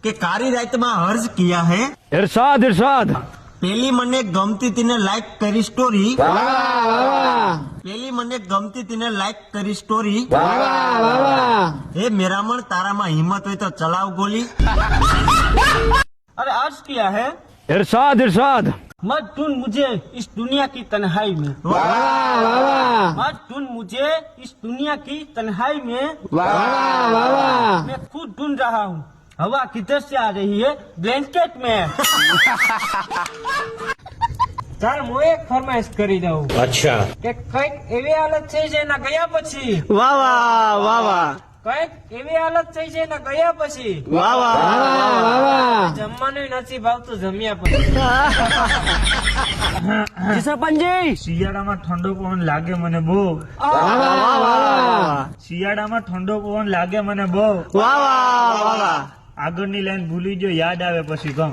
કે કારી રાતમાં હર્જ કિયા હે। इरशाद इरशाद। પેલી મને ગમતી તીને લાઈક કરી સ્ટોરી। वाह वाह પેલી મને ગમતી તીને લાઈક કરી સ્ટોરી। वाह वाह वाह। હે મેરામણ તારામાં હિંમત હોય તો ચલાવ ગોલી। अरे अर्ज किया है इरशाद इरशाद। मत ढूंढ मुझे इस दुनिया की तन्हाई में, वाह वाह मत ढूंढ मुझे इस दुनिया की तन्हाई में, वाह वाह। मैं खुद ढूंढ रहा हूँ हवा किधर से आ रही है ब्लैंकेट में। ચાલ હું એક ફરમાઈશ કરી દઉં। अच्छा। કે કઈક એવી હાલત થઈ છે એના ગયા પછી, વાહ વાહ વાહ વાહ કઈક એવી હાલત થઈ છે એના ગયા પછી, વાહ વાહ જમવાનું નથી ભાવતું જમ્યા પછી। जी सरपंच जी। શિયાળામાં ઠંડો પવન લાગે મને બહુ। શિયાળામાં ઠંડો પવન લાગે મને બહુ। વાહ વાહ વાહ આગળની લાઈન ભૂલી જો યાદ આવે પછી ગમ।